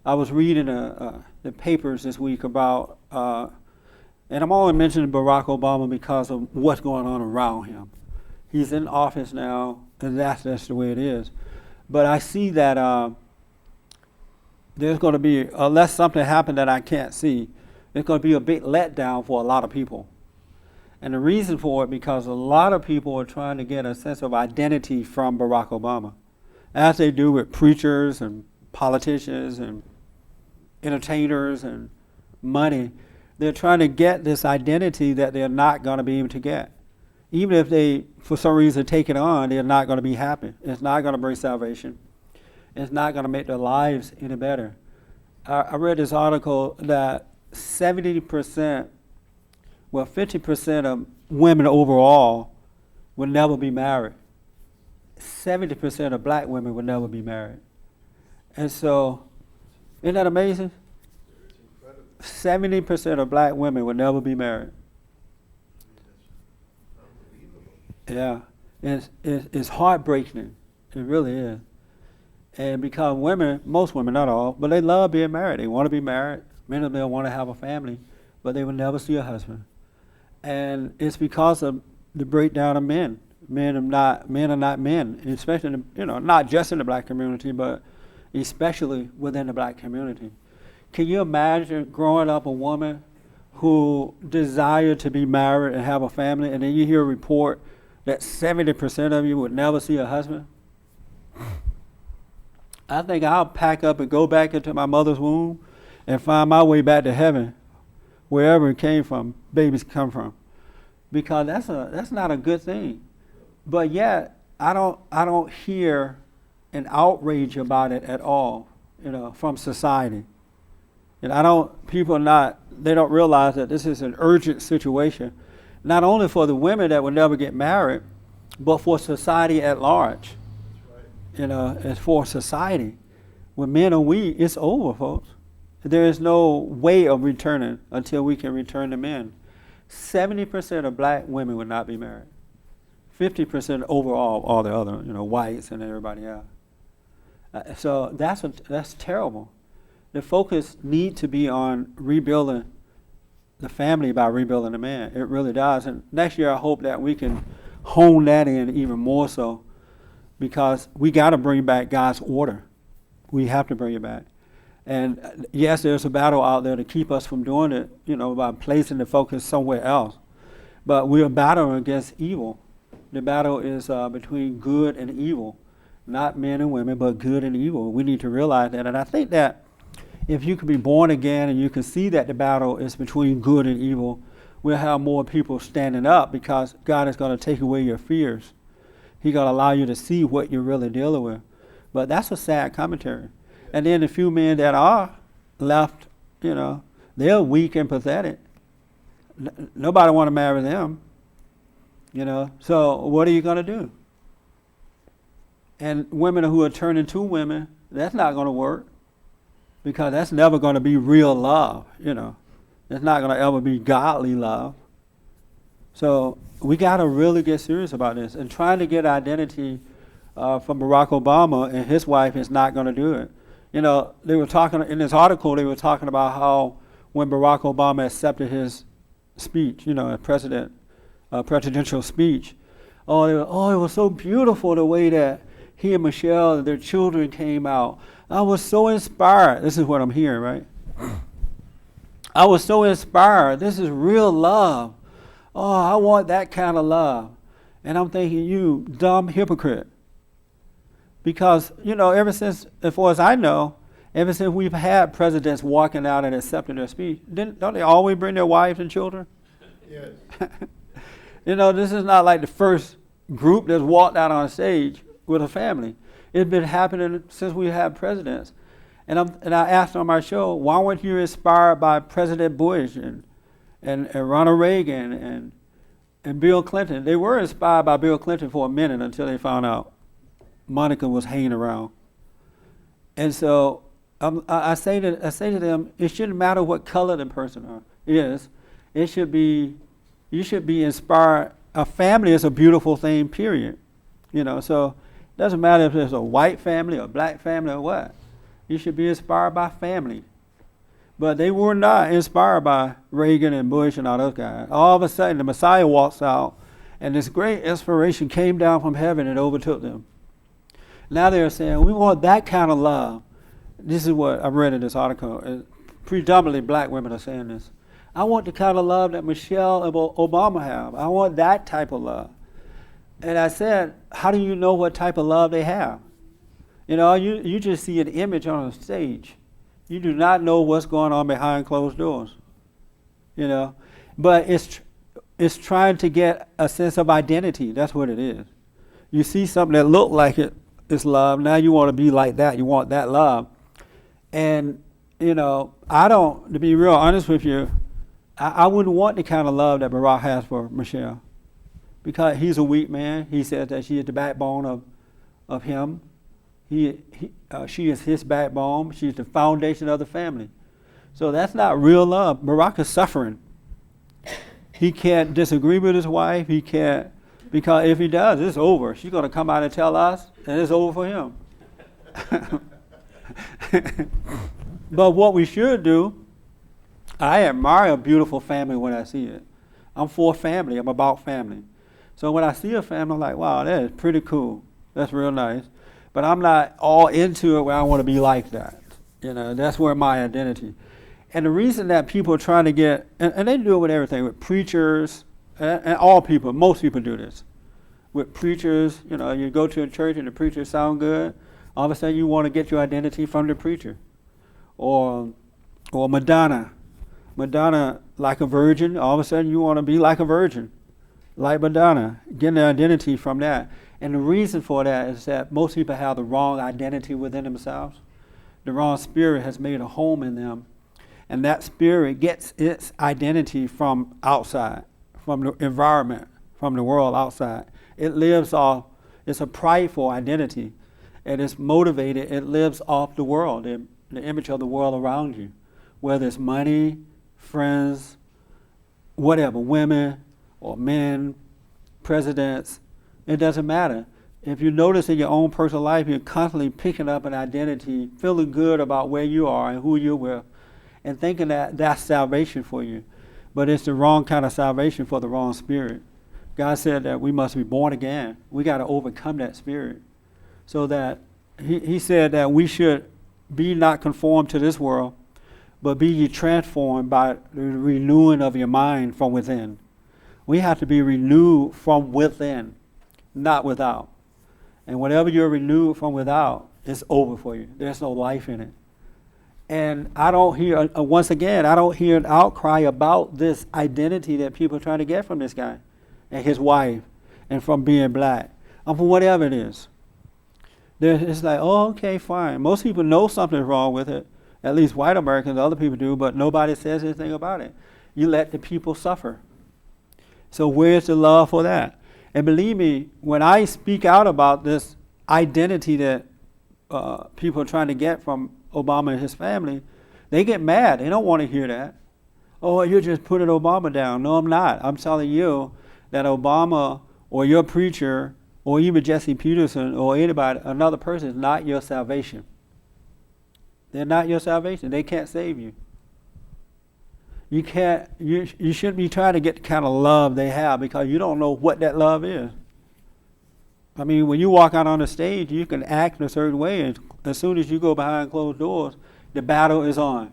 I was reading the papers this week about, and I'm only mentioning Barack Obama because of what's going on around him. He's in office now, and that's the way it is. But I see that there's going to be, unless something happens that I can't see, there's going to be a big letdown for a lot of people. And the reason for it, because a lot of people are trying to get a sense of identity from Barack Obama, as they do with preachers and politicians and entertainers and money. They're trying to get this identity that they're not going to be able to get. Even if they, for some reason, take it on, they're not going to be happy. It's not going to bring salvation. It's not going to make their lives any better. I read this article that 70%, well, 50% of women overall will never be married. 70% of black women will never be married. And so, isn't that amazing? 70% of black women will never be married. Yeah, it's heartbreaking. It really is. And because women, most women, not all, but they love being married. They want to be married. Many of them want to have a family, but they will never see a husband. And it's because of the breakdown of men. Men are not men, especially not just in the black community, but especially within the black community. Can you imagine growing up a woman who desired to be married and have a family, and then you hear a report that 70% of you would never see a husband? I think I'll pack up and go back into my mother's womb and find my way back to heaven, wherever it came from, babies come from, because that's not a good thing. But yet I don't hear an outrage about it at all, from society. And they don't realize that this is an urgent situation, not only for the women that will never get married, but for society at large. As for society. When men are weak, it's over, folks. There is no way of returning until we can return to men. 70% of black women would not be married. 50% overall, all the other, whites and everybody else. So that's terrible. The focus needs to be on rebuilding the family by rebuilding the man. It really does. And next year, I hope that we can hone that in even more so, because we got to bring back God's order. We have to bring it back. And yes, there's a battle out there to keep us from doing it, by placing the focus somewhere else. But we are battling against evil. The battle is between good and evil, not men and women, but good and evil. We need to realize that. And I think that if you can be born again and you can see that the battle is between good and evil, we'll have more people standing up, because God is going to take away your fears. He's going to allow you to see what you're really dealing with. But that's a sad commentary. And then the few men that are left, they're weak and pathetic. Nobody want to marry them. So what are you going to do? And women who are turning to women, that's not going to work, because that's never going to be real love. It's not going to ever be godly love. So we got to really get serious about this. And trying to get identity from Barack Obama and his wife is not going to do it. They were talking in this article. They were talking about how when Barack Obama accepted his speech, a presidential speech, it was so beautiful the way that he and Michele and their children came out. I was so inspired. This is what I'm hearing, right? I was so inspired. This is real love. Oh, I want that kind of love. And I'm thinking, you dumb hypocrite. Because, ever since, as far as I know, ever since we've had presidents walking out and accepting their speech, don't they always bring their wives and children? Yes. This is not like the first group that's walked out on stage with a family. It's been happening since we had presidents. And I asked on my show, why weren't you inspired by President Bush and Ronald Reagan and Bill Clinton? They were inspired by Bill Clinton for a minute until they found out Monica was hanging around. And so I say to them, it shouldn't matter what color the person is. You should be inspired. A family is a beautiful thing, period. So it doesn't matter if it's a white family or a black family or what. You should be inspired by family. But they were not inspired by Reagan and Bush and all those guys. All of a sudden, the Messiah walks out, and this great inspiration came down from heaven and overtook them. Now they're saying, we want that kind of love. This is what I read in this article. Predominantly black women are saying this. I want the kind of love that Michele and Obama have. I want that type of love. And I said, how do you know what type of love they have? You know, you just see an image on a stage. You do not know what's going on behind closed doors, you know. But it's trying to get a sense of identity. That's what it is. You see something that looked like it's love. Now you want to be like that. You want that love. And, you know, to be real honest with you, I wouldn't want the kind of love that Barack has for Michele. Because he's a weak man. He says that she is the backbone of him. She is his backbone. She's the foundation of the family. So that's not real love. Barack is suffering. He can't disagree with his wife. He can't, because if he does, it's over. She's going to come out and tell us, and it's over for him. But what we should do, I admire a beautiful family when I see it. I'm for family. I'm about family. So when I see a family, I'm like, wow, that is pretty cool. That's real nice. But I'm not all into it where I want to be like that. You know, that's where my identity. And the reason that people are trying to get, and they do it with everything, with preachers, and all people, most people do this. With preachers, you know, you go to a church and the preachers sound good, all of a sudden you want to get your identity from the preacher. Or Madonna. Madonna, like a virgin, all of a sudden you want to be like a virgin. Like Madonna, getting their identity from that. And the reason for that is that most people have the wrong identity within themselves. The wrong spirit has made a home in them. And that spirit gets its identity from outside, from the environment, from the world outside. It lives off, it's a prideful identity. And it's motivated, it lives off the world, the image of the world around you. Whether it's money, friends, whatever, women or men, presidents, it doesn't matter. If you notice in your own personal life, you're constantly picking up an identity, feeling good about where you are and who you're with, and thinking that that's salvation for you. But it's the wrong kind of salvation for the wrong spirit. God said that we must be born again. We got to overcome that spirit. So that he said that we should be not conformed to this world, but be ye transformed by the renewing of your mind from within. We have to be renewed from within, not without. And whatever you're renewed from without, it's over for you. There's no life in it. And I don't hear, once again, I don't hear an outcry about this identity that people are trying to get from this guy and his wife and from being black, and from whatever it is. It's like, oh, okay, fine. Most people know something's wrong with it, at least white Americans, other people do, but nobody says anything about it. You let the people suffer. So where's the love for that? And believe me, when I speak out about this identity that people are trying to get from Obama and his family, they get mad. They don't want to hear that. Oh, you're just putting Obama down. No, I'm not. I'm telling you that Obama or your preacher or even Jesse Peterson or anybody, another person, is not your salvation. They're not your salvation. They can't save you. You shouldn't be trying to get the kind of love they have, because you don't know what that love is. I mean, when you walk out on the stage, you can act in a certain way, and as soon as you go behind closed doors, the battle is on.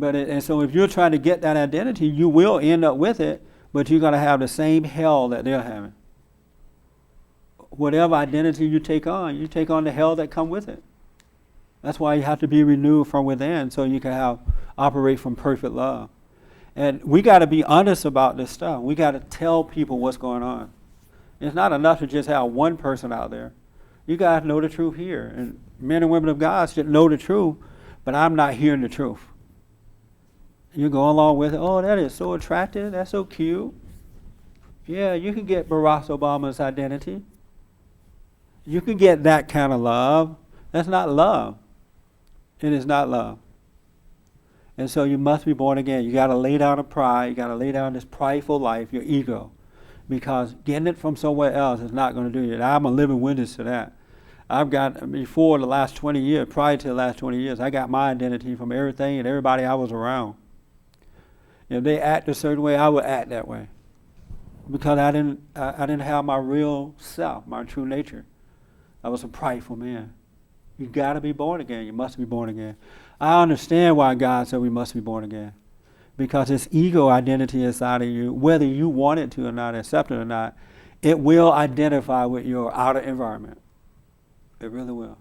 And so if you're trying to get that identity, you will end up with it, but you're going to have the same hell that they're having. Whatever identity you take on the hell that come with it. That's why you have to be renewed from within, so you can operate from perfect love. And we got to be honest about this stuff. We got to tell people what's going on. It's not enough to just have one person out there. You guys know the truth here. And men and women of God should know the truth, but I'm not hearing the truth. You go along with it. Oh, that is so attractive. That's so cute. Yeah, you can get Barack Obama's identity. You can get that kind of love. That's not love. It is not love. And so you must be born again. You got to lay down a pride. You got to lay down this prideful life, your ego, because getting it from somewhere else is not going to do it. I'm a living witness to that. I've got, before the last 20 years, prior to the last 20 years, I got my identity from everything and everybody I was around. If they act a certain way, I would act that way. Because I didn't have my real self, my true nature. I was a prideful man. You got to be born again. You must be born again. I understand why God said we must be born again. Because this ego identity inside of you, whether you want it to or not, accept it or not, it will identify with your outer environment. It really will.